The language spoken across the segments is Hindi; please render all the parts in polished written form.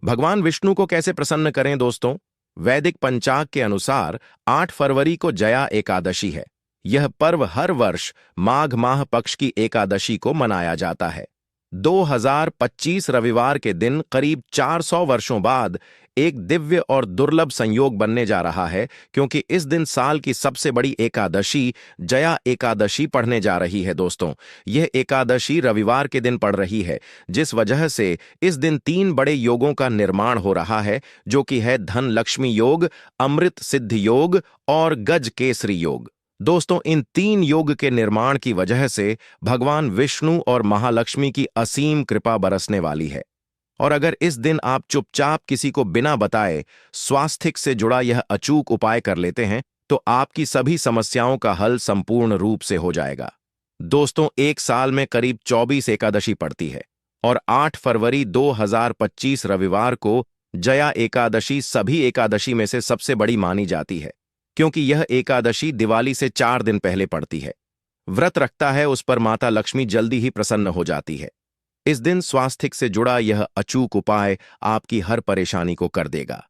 भगवान विष्णु को कैसे प्रसन्न करें दोस्तों? वैदिक पंचाग के अनुसार 8 फरवरी को जया एकादशी है। यह पर्व हर वर्ष माघ माह पक्ष की एकादशी को मनाया जाता है। 2025 रविवार के दिन करीब 400 वर्षों बाद एक दिव्य और दुर्लभ संयोग बनने जा रहा है, क्योंकि इस दिन साल की सबसे बड़ी एकादशी जया एकादशी पड़ने जा रही है दोस्तों। यह एकादशी रविवार के दिन पड़ रही है, जिस वजह से इस दिन 3 बड़े योगों का निर्माण हो रहा है, जो कि है धन लक्ष्मी योग, अमृत सिद्ध योग और गज केसरी योग। दोस्तों, इन 3 योग के निर्माण की वजह से भगवान विष्णु और महालक्ष्मी की असीम कृपा बरसने वाली है। और अगर इस दिन आप चुपचाप किसी को बिना बताए स्वास्थ्य से जुड़ा यह अचूक उपाय कर लेते हैं, तो आपकी सभी समस्याओं का हल संपूर्ण रूप से हो जाएगा। दोस्तों, एक साल में करीब 24 एकादशी पड़ती है और 8 फरवरी 2025 रविवार को जया एकादशी सभी एकादशी में से सबसे बड़ी मानी जाती है, क्योंकि यह एकादशी दिवाली से 4 दिन पहले पड़ती है। व्रत रखता है उस पर माता लक्ष्मी जल्दी ही प्रसन्न हो जाती है। इस दिन स्वास्थ्य से जुड़ा यह अचूक उपाय आपकी हर परेशानी को कर देगा,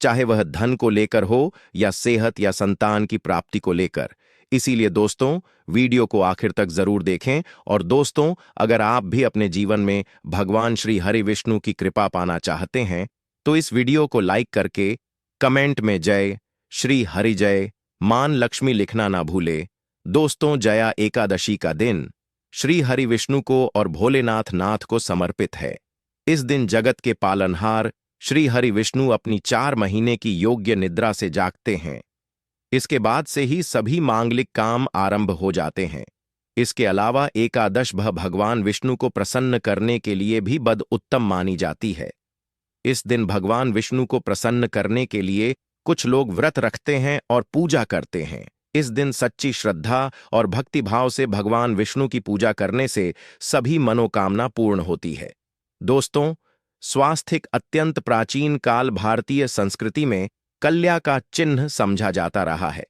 चाहे वह धन को लेकर हो या सेहत या संतान की प्राप्ति को लेकर। इसीलिए दोस्तों, वीडियो को आखिर तक जरूर देखें। और दोस्तों, अगर आप भी अपने जीवन में भगवान श्री हरि विष्णु की कृपा पाना चाहते हैं, तो इस वीडियो को लाइक करके कमेंट में जय श्री हरि जय मान लक्ष्मी लिखना ना भूले। दोस्तों, जया एकादशी का दिन श्री हरि विष्णु को और भोलेनाथ नाथ को समर्पित है। इस दिन जगत के पालनहार श्री हरि विष्णु अपनी 4 महीने की योग्य निद्रा से जागते हैं। इसके बाद से ही सभी मांगलिक काम आरंभ हो जाते हैं। इसके अलावा एकादश भगवान विष्णु को प्रसन्न करने के लिए भी बद उत्तम मानी जाती है। इस दिन भगवान विष्णु को प्रसन्न करने के लिए कुछ लोग व्रत रखते हैं और पूजा करते हैं। इस दिन सच्ची श्रद्धा और भक्तिभाव से भगवान विष्णु की पूजा करने से सभी मनोकामना पूर्ण होती है। दोस्तों, स्वास्थ्य अत्यंत प्राचीन काल भारतीय संस्कृति में कल्या का चिन्ह समझा जाता रहा है।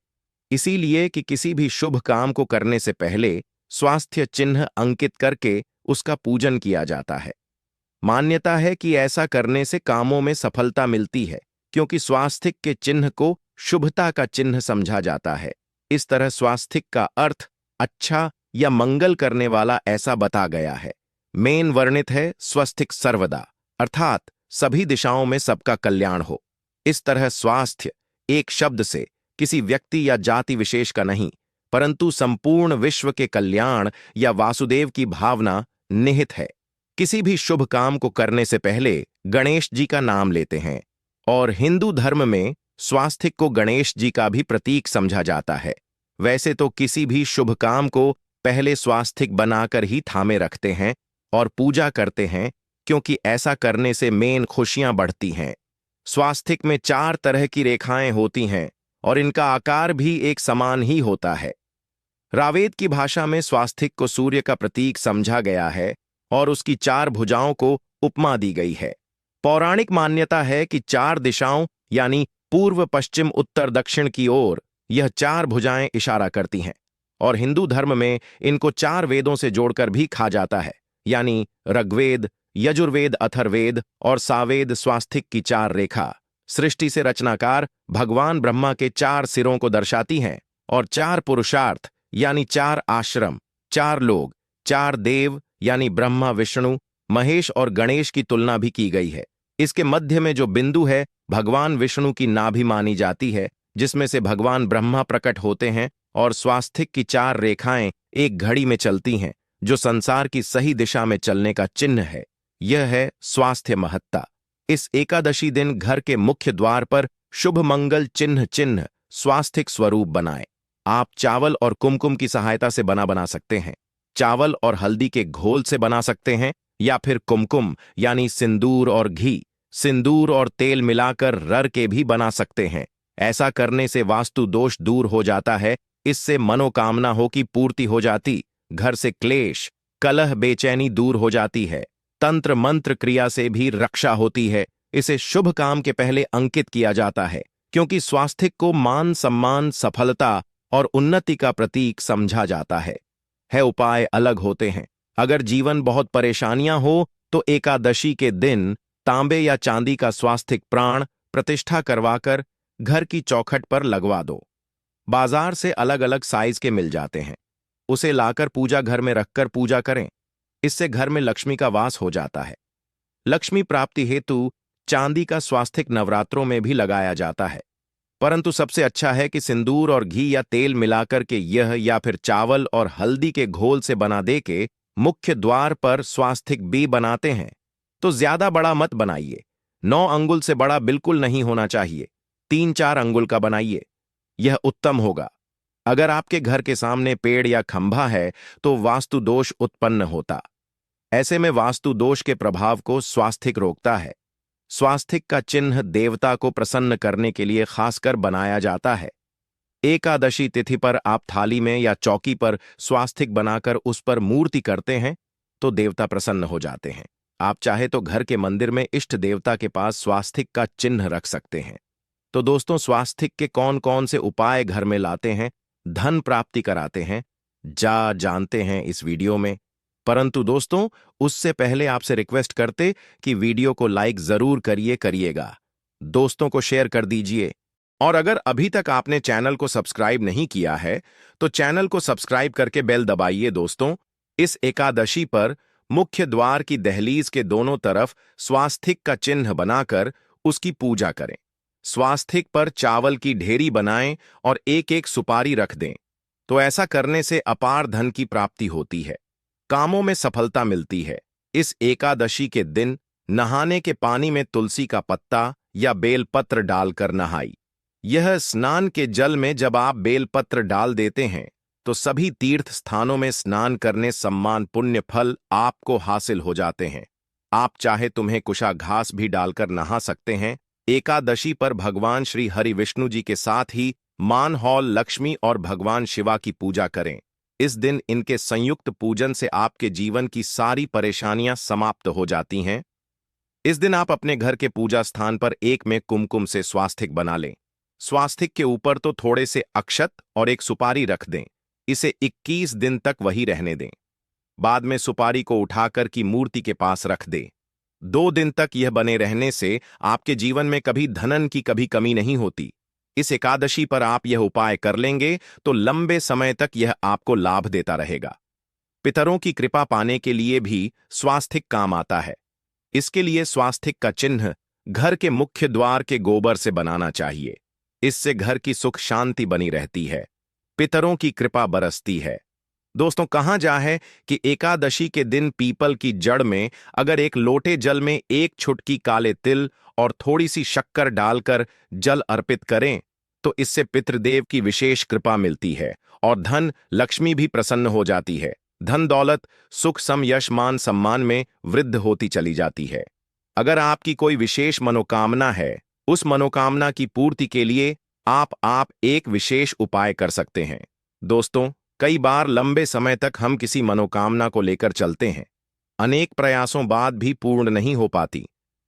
इसीलिए कि किसी भी शुभ काम को करने से पहले स्वास्थ्य चिन्ह अंकित करके उसका पूजन किया जाता है। मान्यता है कि ऐसा करने से कामों में सफलता मिलती है, क्योंकि स्वास्थ्य के चिन्ह को शुभता का चिन्ह समझा जाता है। इस तरह स्वास्थ्य का अर्थ अच्छा या मंगल करने वाला ऐसा बता गया है। मेन वर्णित है स्वस्तिक सर्वदा, अर्थात सभी दिशाओं में सबका कल्याण हो। इस तरह स्वास्थ्य एक शब्द से किसी व्यक्ति या जाति विशेष का नहीं, परंतु संपूर्ण विश्व के कल्याण या वासुदेव की भावना निहित है। किसी भी शुभ काम को करने से पहले गणेश जी का नाम लेते हैं, और हिंदू धर्म में स्वास्थ्य को गणेश जी का भी प्रतीक समझा जाता है। वैसे तो किसी भी शुभ काम को पहले स्वास्थ्य बनाकर ही थामे रखते हैं और पूजा करते हैं, क्योंकि ऐसा करने से मेन खुशियां बढ़ती हैं। स्वास्थ्य में 4 तरह की रेखाएं होती हैं और इनका आकार भी एक समान ही होता है। रावेद की भाषा में स्वास्थ्य को सूर्य का प्रतीक समझा गया है और उसकी 4 भुजाओं को उपमा दी गई है। पौराणिक मान्यता है कि 4 दिशाओं यानी पूर्व पश्चिम उत्तर दक्षिण की ओर यह 4 भुजाएं इशारा करती हैं, और हिंदू धर्म में इनको 4 वेदों से जोड़कर भी कहा जाता है, यानी ऋग्वेद, यजुर्वेद, अथर्ववेद और सावेद। स्वास्थ्य की 4 रेखा सृष्टि से रचनाकार भगवान ब्रह्मा के 4 सिरों को दर्शाती हैं, और 4 पुरुषार्थ यानी 4 आश्रम, 4 लोग, 4 देव यानी ब्रह्मा, विष्णु, महेश और गणेश की तुलना भी की गई है। इसके मध्य में जो बिंदु है भगवान विष्णु की नाभि मानी जाती है, जिसमें से भगवान ब्रह्मा प्रकट होते हैं, और स्वास्थ्य की 4 रेखाएं एक घड़ी में चलती हैं, जो संसार की सही दिशा में चलने का चिन्ह है। यह है स्वास्थ्य महत्ता। इस एकादशी दिन घर के मुख्य द्वार पर शुभ मंगल चिन्ह स्वास्थ्य स्वरूप बनाएं। आप चावल और कुमकुम की सहायता से बना सकते हैं। चावल और हल्दी के घोल से बना सकते हैं, या फिर कुमकुम यानी सिंदूर और घी, सिंदूर और तेल मिलाकर रर के भी बना सकते हैं। ऐसा करने से वास्तु दोष दूर हो जाता है। इससे मनोकामना हो की पूर्ति हो जाती, घर से क्लेश, कलह, बेचैनी दूर हो जाती है। तंत्र मंत्र क्रिया से भी रक्षा होती है। इसे शुभ काम के पहले अंकित किया जाता है, क्योंकि स्वास्थ्य को मान सम्मान, सफलता और उन्नति का प्रतीक समझा जाता है। उपाय अलग होते हैं। अगर जीवन बहुत परेशानियां हो तो एकादशी के दिन तांबे या चांदी का स्वास्तिक प्राण प्रतिष्ठा करवाकर घर की चौखट पर लगवा दो। बाजार से अलग अलग साइज के मिल जाते हैं। उसे लाकर पूजा घर में रखकर पूजा करें। इससे घर में लक्ष्मी का वास हो जाता है। लक्ष्मी प्राप्ति हेतु चांदी का स्वास्तिक नवरात्रों में भी लगाया जाता है, परंतु सबसे अच्छा है कि सिंदूर और घी या तेल मिलाकर के यह या फिर चावल और हल्दी के घोल से बना दे के मुख्य द्वार पर स्वास्तिक भी बनाते हैं तो ज्यादा बड़ा मत बनाइए। 9 अंगुल से बड़ा बिल्कुल नहीं होना चाहिए। 3-4 अंगुल का बनाइए, यह उत्तम होगा। अगर आपके घर के सामने पेड़ या खंभा है तो वास्तु दोष उत्पन्न होता। ऐसे में वास्तु दोष के प्रभाव को स्वास्तिक रोकता है। स्वास्तिक का चिन्ह देवता को प्रसन्न करने के लिए खासकर बनाया जाता है। एकादशी तिथि पर आप थाली में या चौकी पर स्वास्तिक बनाकर उस पर मूर्ति करते हैं तो देवता प्रसन्न हो जाते हैं। आप चाहे तो घर के मंदिर में इष्ट देवता के पास स्वास्तिक का चिन्ह रख सकते हैं। तो दोस्तों, स्वास्तिक के कौन कौन से उपाय घर में लाते हैं, धन प्राप्ति कराते हैं, जानते हैं इस वीडियो में। परंतु दोस्तों, उससे पहले आपसे रिक्वेस्ट करते कि वीडियो को लाइक जरूर करिएगा, दोस्तों को शेयर कर दीजिए, और अगर अभी तक आपने चैनल को सब्सक्राइब नहीं किया है तो चैनल को सब्सक्राइब करके बेल दबाइए। दोस्तों, इस एकादशी पर मुख्य द्वार की दहलीज के दोनों तरफ स्वास्तिक का चिन्ह बनाकर उसकी पूजा करें। स्वास्तिक पर चावल की ढेरी बनाएं और एक एक सुपारी रख दें। तो ऐसा करने से अपार धन की प्राप्ति होती है, कामों में सफलता मिलती है। इस एकादशी के दिन नहाने के पानी में तुलसी का पत्ता या बेलपत्र डालकर नहाई। यह स्नान के जल में जब आप बेलपत्र डाल देते हैं तो सभी तीर्थ स्थानों में स्नान करने सम्मान पुण्य फल आपको हासिल हो जाते हैं। आप चाहे तुम्हें कुशा घास भी डालकर नहा सकते हैं। एकादशी पर भगवान श्री हरि विष्णु जी के साथ ही मान हॉल लक्ष्मी और भगवान शिवा की पूजा करें। इस दिन इनके संयुक्त पूजन से आपके जीवन की सारी परेशानियां समाप्त हो जाती हैं। इस दिन आप अपने घर के पूजा स्थान पर एक में कुमकुम से स्वास्तिक बना लें। स्वास्तिक के ऊपर तो थोड़े से अक्षत और एक सुपारी रख दें। इसे 21 दिन तक वही रहने दें। बाद में सुपारी को उठाकर की मूर्ति के पास रख दें। 2 दिन तक यह बने रहने से आपके जीवन में कभी धनन की कभी कमी नहीं होती। इस एकादशी पर आप यह उपाय कर लेंगे तो लंबे समय तक यह आपको लाभ देता रहेगा। पितरों की कृपा पाने के लिए भी स्वास्तिक काम आता है। इसके लिए स्वास्तिक का चिन्ह घर के मुख्य द्वार के गोबर से बनाना चाहिए। इससे घर की सुख शांति बनी रहती है, पितरों की कृपा बरसती है। दोस्तों, कहा जा है कि एकादशी के दिन पीपल की जड़ में अगर एक लोटे जल में 1 चुटकी काले तिल और थोड़ी सी शक्कर डालकर जल अर्पित करें तो इससे पितृदेव की विशेष कृपा मिलती है और धन लक्ष्मी भी प्रसन्न हो जाती है। धन दौलत सुख सम यश मान सम्मान में वृद्धि होती चली जाती है। अगर आपकी कोई विशेष मनोकामना है, उस मनोकामना की पूर्ति के लिए आप एक विशेष उपाय कर सकते हैं। दोस्तों, कई बार लंबे समय तक हम किसी मनोकामना को लेकर चलते हैं, अनेक प्रयासों बाद भी पूर्ण नहीं हो पाती।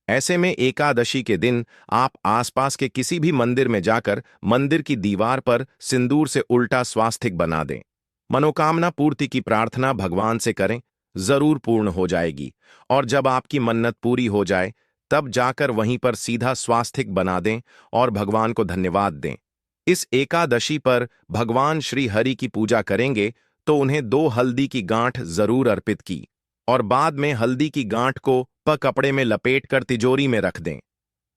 ऐसे में एकादशी के दिन आप आसपास के किसी भी मंदिर में जाकर मंदिर की दीवार पर सिंदूर से उल्टा स्वास्तिक बना दें। मनोकामना पूर्ति की प्रार्थना भगवान से करें, जरूर पूर्ण हो जाएगी। और जब आपकी मन्नत पूरी हो जाए तब जाकर वहीं पर सीधा स्वास्तिक बना दें और भगवान को धन्यवाद दें। इस एकादशी पर भगवान श्री हरि की पूजा करेंगे तो उन्हें 2 हल्दी की गांठ जरूर अर्पित की और बाद में हल्दी की गांठ को कपड़े में लपेटकर तिजोरी में रख दें।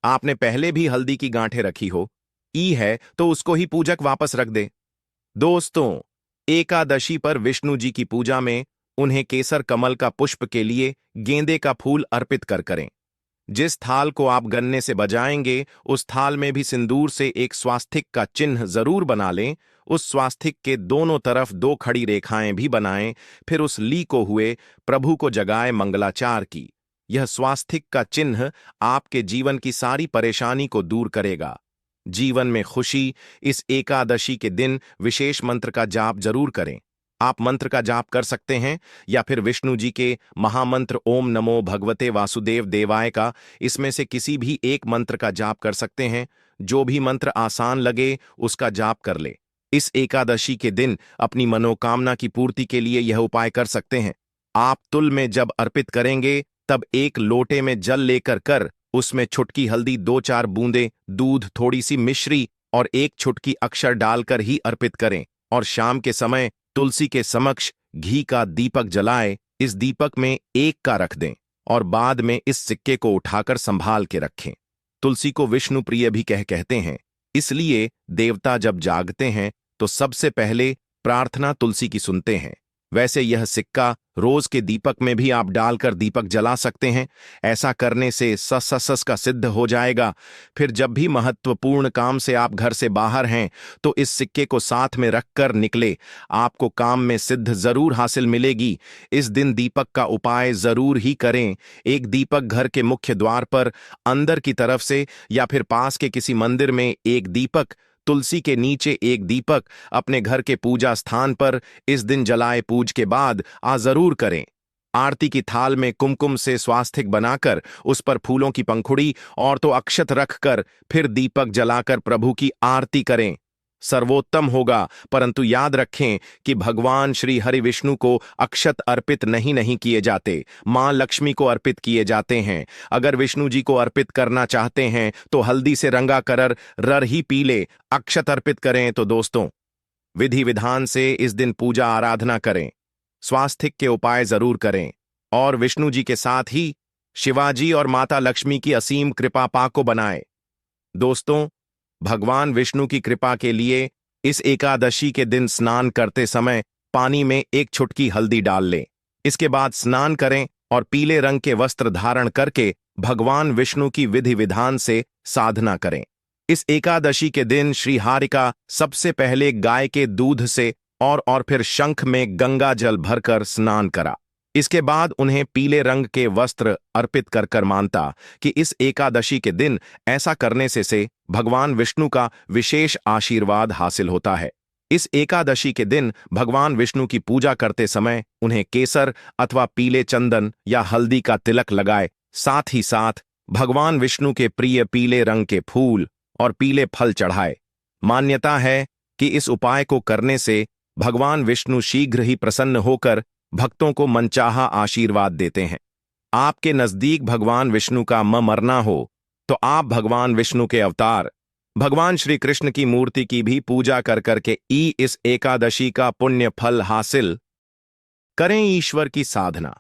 आपने पहले भी हल्दी की गांठें रखी हो है तो उसको ही पूजक वापस रख दे। दोस्तों, एकादशी पर विष्णु जी की पूजा में उन्हें केसर कमल का पुष्प के लिए गेंदे का फूल अर्पित करें। जिस थाल को आप गन्ने से बजाएंगे उस थाल में भी सिंदूर से एक स्वास्तिक का चिन्ह जरूर बना लें। उस स्वास्तिक के दोनों तरफ 2 खड़ी रेखाएं भी बनाएं। फिर उस ली को हुए प्रभु को जगाए मंगलाचार की। यह स्वास्तिक का चिन्ह आपके जीवन की सारी परेशानी को दूर करेगा, जीवन में खुशी। इस एकादशी के दिन विशेष मंत्र का जाप जरूर करें। आप मंत्र का जाप कर सकते हैं या फिर विष्णु जी के महामंत्र ओम नमो भगवते वासुदेव देवाय का, इसमें से किसी भी एक मंत्र का जाप कर सकते हैं। जो भी मंत्र आसान लगे उसका जाप कर ले। इस एकादशी के दिन अपनी मनोकामना की पूर्ति के लिए यह उपाय कर सकते हैं। आप तुल में जब अर्पित करेंगे तब एक लोटे में जल लेकर कर उसमें छुटकी हल्दी, 2-4 बूंदे दूध, थोड़ी सी मिश्री और एक छुटकी अक्षर डालकर ही अर्पित करें और शाम के समय तुलसी के समक्ष घी का दीपक जलाए। इस दीपक में एक का रख दें और बाद में इस सिक्के को उठाकर संभाल के रखें। तुलसी को विष्णु प्रिय भी कहते हैं, इसलिए देवता जब जागते हैं तो सबसे पहले प्रार्थना तुलसी की सुनते हैं। वैसे यह सिक्का रोज के दीपक में भी आप डालकर दीपक जला सकते हैं। ऐसा करने से सस का सिद्ध हो जाएगा। फिर जब भी महत्वपूर्ण काम से आप घर से बाहर हैं तो इस सिक्के को साथ में रखकर निकले, आपको काम में सिद्ध जरूर हासिल मिलेगी। इस दिन दीपक का उपाय जरूर ही करें। एक दीपक घर के मुख्य द्वार पर अंदर की तरफ से या फिर पास के किसी मंदिर में एक दीपक, तुलसी के नीचे एक दीपक, अपने घर के पूजा स्थान पर इस दिन जलाए पूज के बाद जरूर करें। आरती की थाल में कुमकुम से स्वास्तिक बनाकर उस पर फूलों की पंखुड़ी और तो अक्षत रखकर फिर दीपक जलाकर प्रभु की आरती करें। सर्वोत्तम होगा, परंतु याद रखें कि भगवान श्री हरि विष्णु को अक्षत अर्पित नहीं किए जाते, मां लक्ष्मी को अर्पित किए जाते हैं। अगर विष्णु जी को अर्पित करना चाहते हैं तो हल्दी से रंगा करर रर ही पीले अक्षत अर्पित करें। तो दोस्तों, विधि विधान से इस दिन पूजा आराधना करें, स्वास्तिक के उपाय जरूर करें और विष्णु जी के साथ ही शिवाजी और माता लक्ष्मी की असीम कृपा पाको बनाएं। दोस्तों, भगवान विष्णु की कृपा के लिए इस एकादशी के दिन स्नान करते समय पानी में एक चुटकी हल्दी डाल लें। इसके बाद स्नान करें और पीले रंग के वस्त्र धारण करके भगवान विष्णु की विधि विधान से साधना करें। इस एकादशी के दिन श्री हरि का सबसे पहले गाय के दूध से और फिर शंख में गंगा जल भरकर स्नान करा। इसके बाद उन्हें पीले रंग के वस्त्र अर्पित कर मानता कि इस एकादशी के दिन ऐसा करने से भगवान विष्णु का विशेष आशीर्वाद हासिल होता है। इस एकादशी के दिन भगवान विष्णु की पूजा करते समय उन्हें केसर अथवा पीले चंदन या हल्दी का तिलक लगाए। साथ ही साथ भगवान विष्णु के प्रिय पीले रंग के फूल और पीले फल चढ़ाए। मान्यता है कि इस उपाय को करने से भगवान विष्णु शीघ्र ही प्रसन्न होकर भक्तों को मनचाहा आशीर्वाद देते हैं। आपके नजदीक भगवान विष्णु का मरना हो तो आप भगवान विष्णु के अवतार भगवान श्री कृष्ण की मूर्ति की भी पूजा करके इस एकादशी का पुण्य फल हासिल करें। ईश्वर की साधना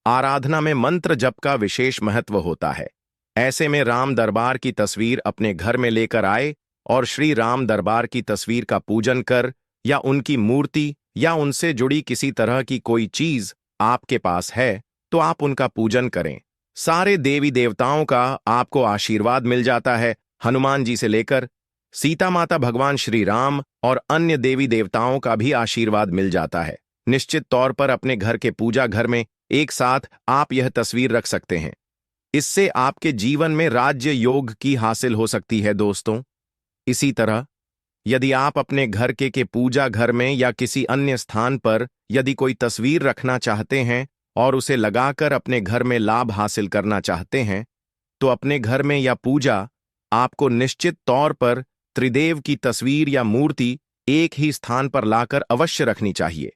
आराधना में मंत्र जप का विशेष महत्व होता है। ऐसे में राम दरबार की तस्वीर अपने घर में लेकर आए और श्री राम दरबार की तस्वीर का पूजन कर या उनकी मूर्ति या उनसे जुड़ी किसी तरह की कोई चीज आपके पास है तो आप उनका पूजन करें। सारे देवी देवताओं का आपको आशीर्वाद मिल जाता है। हनुमान जी से लेकर सीता माता, भगवान श्री राम और अन्य देवी देवताओं का भी आशीर्वाद मिल जाता है। निश्चित तौर पर अपने घर के पूजा घर में एक साथ आप यह तस्वीर रख सकते हैं। इससे आपके जीवन में राज्य योग की हासिल हो सकती है। दोस्तों, इसी तरह यदि आप अपने घर के पूजा घर में या किसी अन्य स्थान पर यदि कोई तस्वीर रखना चाहते हैं और उसे लगाकर अपने घर में लाभ हासिल करना चाहते हैं तो अपने घर में या पूजा आपको निश्चित तौर पर त्रिदेव की तस्वीर या मूर्ति एक ही स्थान पर लाकर अवश्य रखनी चाहिए।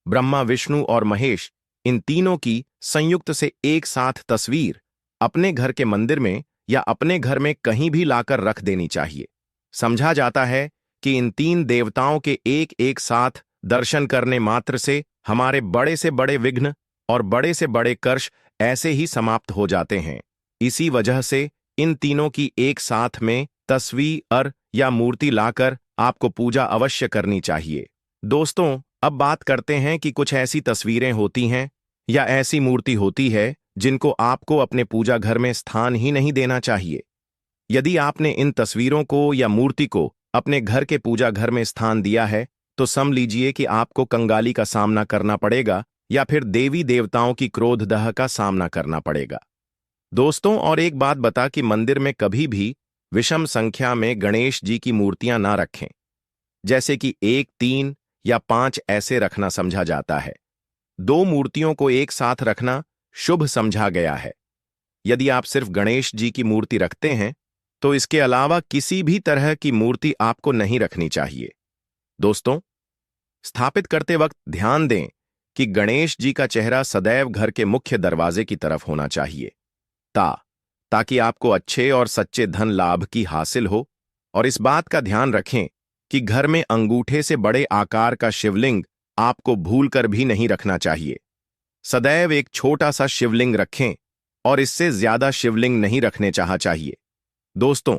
ब्रह्मा, विष्णु और महेश, इन तीनों की संयुक्त से एक साथ तस्वीर अपने घर के मंदिर में या अपने घर में कहीं भी लाकर रख देनी चाहिए। समझा जाता है कि इन तीन देवताओं के एक साथ दर्शन करने मात्र से हमारे बड़े से बड़े विघ्न और बड़े से बड़े कर्ष ऐसे ही समाप्त हो जाते हैं। इसी वजह से इन तीनों की एक साथ में तस्वीर या मूर्ति लाकर आपको पूजा अवश्य करनी चाहिए। दोस्तों, अब बात करते हैं कि कुछ ऐसी तस्वीरें होती हैं या ऐसी मूर्ति होती है जिनको आपको अपने पूजा घर में स्थान ही नहीं देना चाहिए। यदि आपने इन तस्वीरों को या मूर्ति को अपने घर के पूजा घर में स्थान दिया है तो समझ लीजिए कि आपको कंगाली का सामना करना पड़ेगा या फिर देवी देवताओं की क्रोधदह का सामना करना पड़ेगा। दोस्तों, और एक बात बता कि मंदिर में कभी भी विषम संख्या में गणेश जी की मूर्तियां ना रखें, जैसे कि 1, 3 या 5 ऐसे रखना समझा जाता है। 2 मूर्तियों को एक साथ रखना शुभ समझा गया है। यदि आप सिर्फ गणेश जी की मूर्ति रखते हैं तो इसके अलावा किसी भी तरह की मूर्ति आपको नहीं रखनी चाहिए। दोस्तों, स्थापित करते वक्त ध्यान दें कि गणेश जी का चेहरा सदैव घर के मुख्य दरवाजे की तरफ होना चाहिए, ताकि आपको अच्छे और सच्चे धन लाभ की हासिल हो। और इस बात का ध्यान रखें कि घर में अंगूठे से बड़े आकार का शिवलिंग आपको भूलकर भी नहीं रखना चाहिए। सदैव एक छोटा सा शिवलिंग रखें और इससे ज्यादा शिवलिंग नहीं रखने चाहिए। दोस्तों,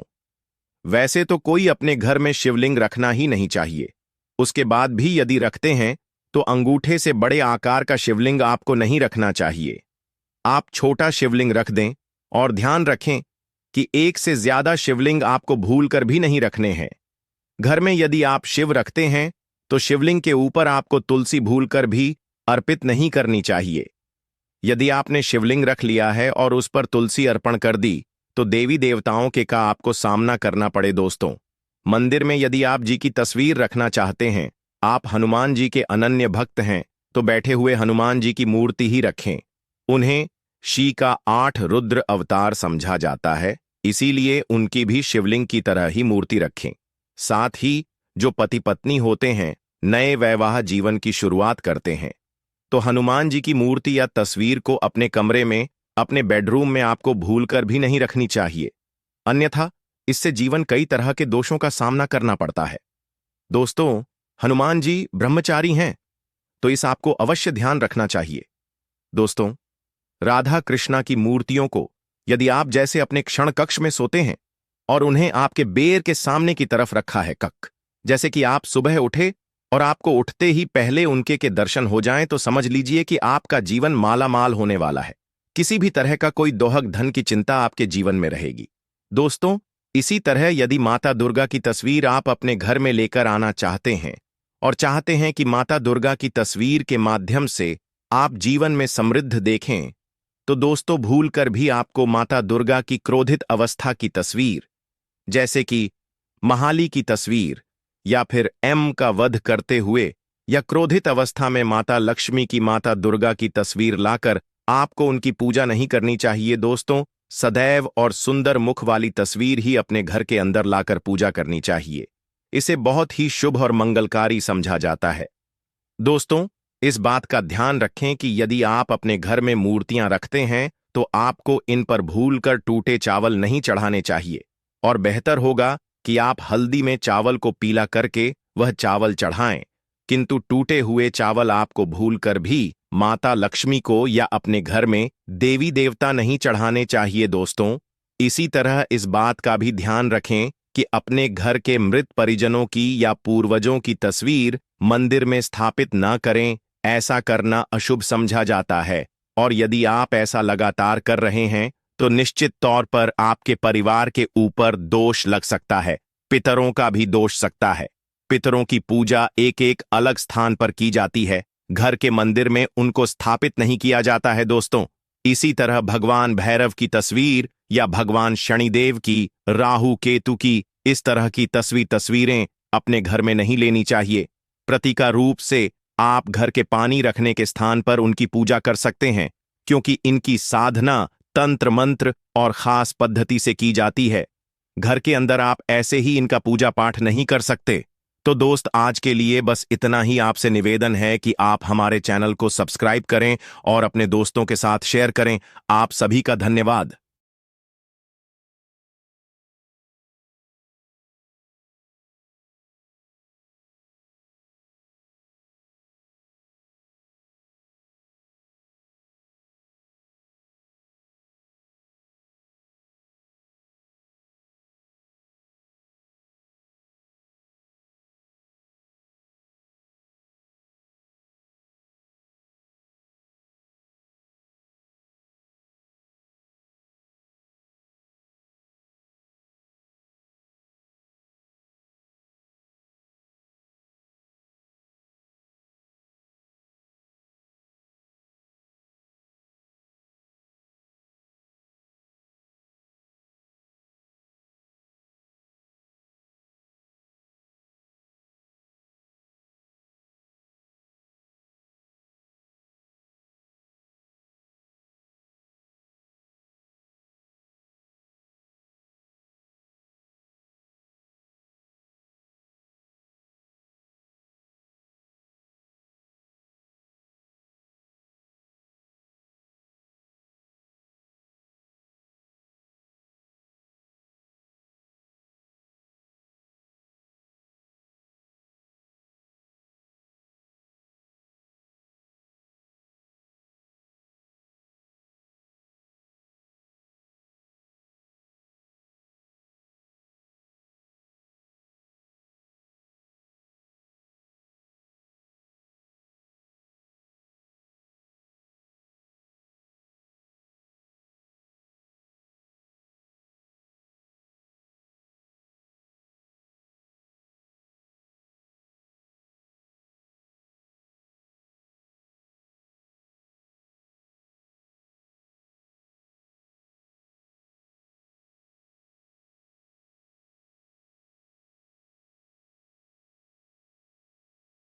वैसे तो कोई अपने घर में शिवलिंग रखना ही नहीं चाहिए। उसके बाद भी यदि रखते हैं तो अंगूठे से बड़े आकार का शिवलिंग आपको नहीं रखना चाहिए। आप छोटा शिवलिंग रख दें और ध्यान रखें कि एक से ज्यादा शिवलिंग आपको भूलकर भी नहीं रखने हैं। घर में यदि आप शिव रखते हैं तो शिवलिंग के ऊपर आपको तुलसी भूलकर भी अर्पित नहीं करनी चाहिए। यदि आपने शिवलिंग रख लिया है और उस पर तुलसी अर्पण कर दी तो देवी देवताओं के का आपको सामना करना पड़े। दोस्तों, मंदिर में यदि आप जी की तस्वीर रखना चाहते हैं, आप हनुमान जी के अनन्य भक्त हैं, तो बैठे हुए हनुमान जी की मूर्ति ही रखें। उन्हें शी का 8 रुद्र अवतार समझा जाता है, इसीलिए उनकी भी शिवलिंग की तरह ही मूर्ति रखें। साथ ही जो पति पत्नी होते हैं, नए वैवाह जीवन की शुरुआत करते हैं, तो हनुमान जी की मूर्ति या तस्वीर को अपने कमरे में, अपने बेडरूम में आपको भूलकर भी नहीं रखनी चाहिए। अन्यथा इससे जीवन कई तरह के दोषों का सामना करना पड़ता है। दोस्तों, हनुमान जी ब्रह्मचारी हैं, तो इस आपको अवश्य ध्यान रखना चाहिए। दोस्तों, राधा कृष्णा की मूर्तियों को यदि आप जैसे अपने क्षण कक्ष में सोते हैं और उन्हें आपके बेर के सामने की तरफ रखा है, जैसे कि आप सुबह उठे और आपको उठते ही पहले उनके के दर्शन हो जाएं, तो समझ लीजिए कि आपका जीवन मालामाल होने वाला है। किसी भी तरह का कोई दोहक धन की चिंता आपके जीवन में रहेगी। दोस्तों, इसी तरह यदि माता दुर्गा की तस्वीर आप अपने घर में लेकर आना चाहते हैं और चाहते हैं कि माता दुर्गा की तस्वीर के माध्यम से आप जीवन में समृद्ध देखें, तो दोस्तों भूलकर भी आपको माता दुर्गा की क्रोधित अवस्था की तस्वीर, जैसे कि महाली की तस्वीर या फिर एम का वध करते हुए या क्रोधित अवस्था में माता लक्ष्मी की, माता दुर्गा की तस्वीर लाकर आपको उनकी पूजा नहीं करनी चाहिए। दोस्तों, सदैव और सुंदर मुख वाली तस्वीर ही अपने घर के अंदर लाकर पूजा करनी चाहिए। इसे बहुत ही शुभ और मंगलकारी समझा जाता है। दोस्तों, इस बात का ध्यान रखें कि यदि आप अपने घर में मूर्तियां रखते हैं तो आपको इन पर भूलकर टूटे चावल नहीं चढ़ाने चाहिए, और बेहतर होगा कि आप हल्दी में चावल को पीला करके वह चावल चढ़ाएं, किंतु टूटे हुए चावल आपको भूलकर भी माता लक्ष्मी को या अपने घर में देवी देवता नहीं चढ़ाने चाहिए। दोस्तों, इसी तरह इस बात का भी ध्यान रखें कि अपने घर के मृत परिजनों की या पूर्वजों की तस्वीर मंदिर में स्थापित न करें। ऐसा करना अशुभ समझा जाता है, और यदि आप ऐसा लगातार कर रहे हैं तो निश्चित तौर पर आपके परिवार के ऊपर दोष लग सकता है, पितरों का भी दोष सकता है। पितरों की पूजा एक एक अलग स्थान पर की जाती है, घर के मंदिर में उनको स्थापित नहीं किया जाता है। दोस्तों, इसी तरह भगवान भैरव की तस्वीर या भगवान शनिदेव की, राहु केतु की, इस तरह की तस्वीरें अपने घर में नहीं लेनी चाहिए। प्रतीका रूप से आप घर के पानी रखने के स्थान पर उनकी पूजा कर सकते हैं, क्योंकि इनकी साधना तंत्र मंत्र और खास पद्धति से की जाती है। घर के अंदर आप ऐसे ही इनका पूजा पाठ नहीं कर सकते। तो दोस्त, आज के लिए बस इतना ही आपसे निवेदन है कि आप हमारे चैनल को सब्सक्राइब करें और अपने दोस्तों के साथ शेयर करें। आप सभी का धन्यवाद।